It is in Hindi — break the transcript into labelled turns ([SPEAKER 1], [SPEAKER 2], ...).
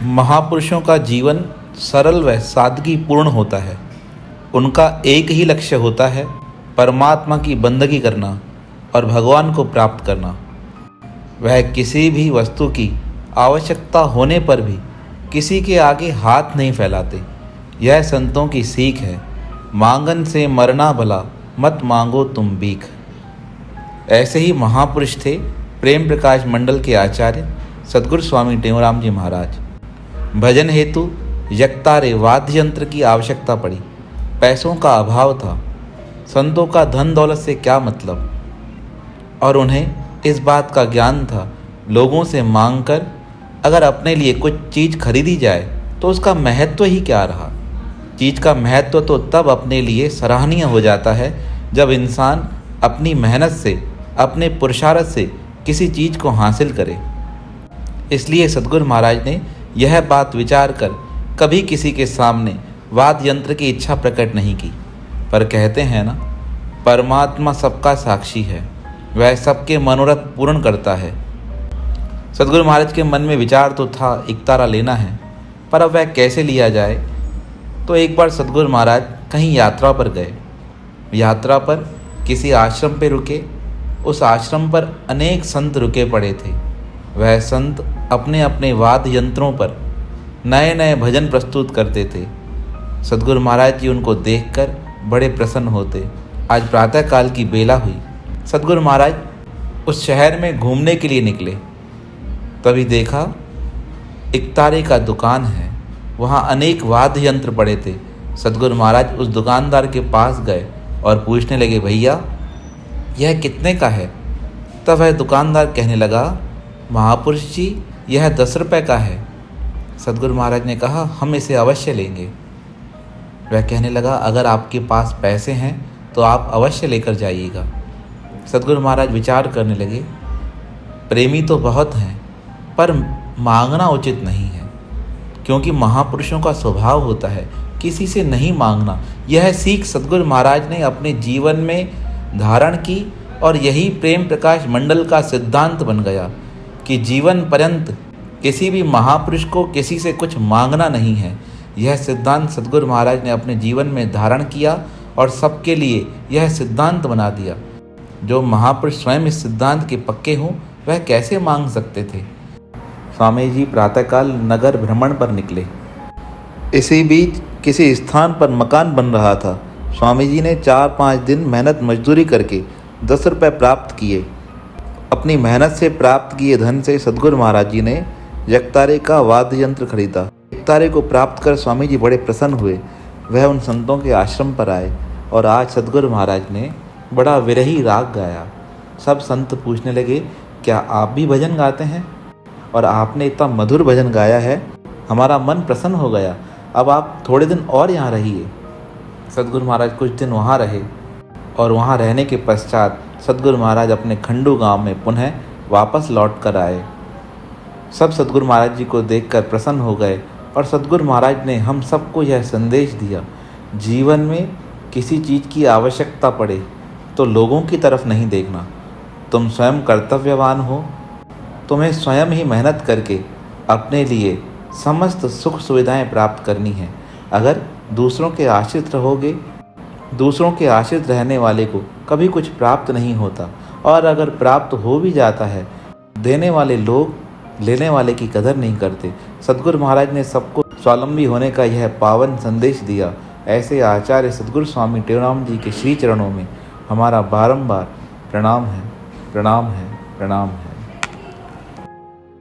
[SPEAKER 1] महापुरुषों का जीवन सरल व सादगीपूर्ण होता है। उनका एक ही लक्ष्य होता है, परमात्मा की बंदगी करना और भगवान को प्राप्त करना। वह किसी भी वस्तु की आवश्यकता होने पर भी किसी के आगे हाथ नहीं फैलाते। यह संतों की सीख है। मांगन से मरना भला, मत मांगो तुम भीख। ऐसे ही महापुरुष थे प्रेम प्रकाश मंडल के आचार्य सद्गुरु स्वामी टेऊराम जी महाराज। भजन हेतु यकतारे वाद्य यंत्र की आवश्यकता पड़ी। पैसों का अभाव था। संतों का धन दौलत से क्या मतलब, और उन्हें इस बात का ज्ञान था, लोगों से मांगकर अगर अपने लिए कुछ चीज़ खरीदी जाए तो उसका महत्व ही क्या रहा। चीज़ का महत्व तो तब अपने लिए सराहनीय हो जाता है जब इंसान अपनी मेहनत से, अपने पुरुषार्थ से किसी चीज़ को हासिल करे। इसलिए सद्गुरु महाराज ने यह बात विचार कर कभी किसी के सामने वाद्य यंत्र की इच्छा प्रकट नहीं की। पर कहते हैं ना, परमात्मा सबका साक्षी है, वह सबके मनोरथ पूर्ण करता है। सद्गुरु महाराज के मन में विचार तो था एकतारा लेना है, पर अब वह कैसे लिया जाए। तो एक बार सद्गुरु महाराज कहीं यात्रा पर गए। यात्रा पर किसी आश्रम पे रुके। उस आश्रम पर अनेक संत रुके पड़े थे। वह संत अपने अपने वाद्य यंत्रों पर नए नए भजन प्रस्तुत करते थे। सद्गुरु महाराज जी उनको देखकर बड़े प्रसन्न होते। आज प्रातःकाल की बेला हुई। सद्गुरु महाराज उस शहर में घूमने के लिए निकले। तभी देखा एकतारे का दुकान है, वहाँ अनेक वाद्य यंत्र पड़े थे। सद्गुरु महाराज उस दुकानदार के पास गए और पूछने लगे, भैया यह कितने का है। तब वह दुकानदार कहने लगा, महापुरुष जी यह 10 रुपये का है। सद्गुरु महाराज ने कहा, हम इसे अवश्य लेंगे। वह कहने लगा, अगर आपके पास पैसे हैं तो आप अवश्य लेकर जाइएगा। सद्गुरु महाराज विचार करने लगे, प्रेमी तो बहुत हैं पर मांगना उचित नहीं है, क्योंकि महापुरुषों का स्वभाव होता है किसी से नहीं मांगना। यह सीख सद्गुरु महाराज ने अपने जीवन में धारण की और यही प्रेम प्रकाश मंडल का सिद्धांत बन गया कि जीवन पर्यंत किसी भी महापुरुष को किसी से कुछ मांगना नहीं है। यह सिद्धांत सद्गुरु महाराज ने अपने जीवन में धारण किया और सबके लिए यह सिद्धांत बना दिया। जो महापुरुष स्वयं इस सिद्धांत के पक्के हों वह कैसे मांग सकते थे। स्वामी जी प्रातःकाल नगर भ्रमण पर निकले। इसी बीच किसी स्थान पर मकान बन रहा था। स्वामी जी ने 4-5 दिन मेहनत मजदूरी करके 10 रुपये प्राप्त किए। अपनी मेहनत से प्राप्त किए धन से सद्गुरु महाराज जी ने यकतारे का वाद्य यंत्र खरीदा। यकतारे को प्राप्त कर स्वामी जी बड़े प्रसन्न हुए। वह उन संतों के आश्रम पर आए और आज सद्गुरु महाराज ने बड़ा विरही राग गाया। सब संत पूछने लगे, क्या आप भी भजन गाते हैं? और आपने इतना मधुर भजन गाया है, हमारा मन प्रसन्न हो गया। अब आप थोड़े दिन और यहाँ रहिए। सद्गुरु महाराज कुछ दिन वहाँ रहे और वहाँ रहने के पश्चात सद्गुरु महाराज अपने खंडू गांव में पुनः वापस लौट कर आए। सब सद्गुरु महाराज जी को देखकर प्रसन्न हो गए और सद्गुरु महाराज ने हम सबको यह संदेश दिया, जीवन में किसी चीज़ की आवश्यकता पड़े तो लोगों की तरफ नहीं देखना। तुम स्वयं कर्तव्यवान हो। तुम्हें स्वयं ही मेहनत करके अपने लिए समस्त सुख सुविधाएं प्राप्त करनी है। अगर दूसरों के आश्रित रहोगे, दूसरों के आश्रित रहने वाले को कभी कुछ प्राप्त नहीं होता, और अगर प्राप्त हो भी जाता है, देने वाले लोग लेने वाले की कदर नहीं करते। सद्गुरु महाराज ने सबको स्वावलंबी होने का यह पावन संदेश दिया। ऐसे आचार्य सद्गुरु स्वामी टेऊराम जी के श्री चरणों में हमारा बारंबार प्रणाम है, प्रणाम है, प्रणाम है।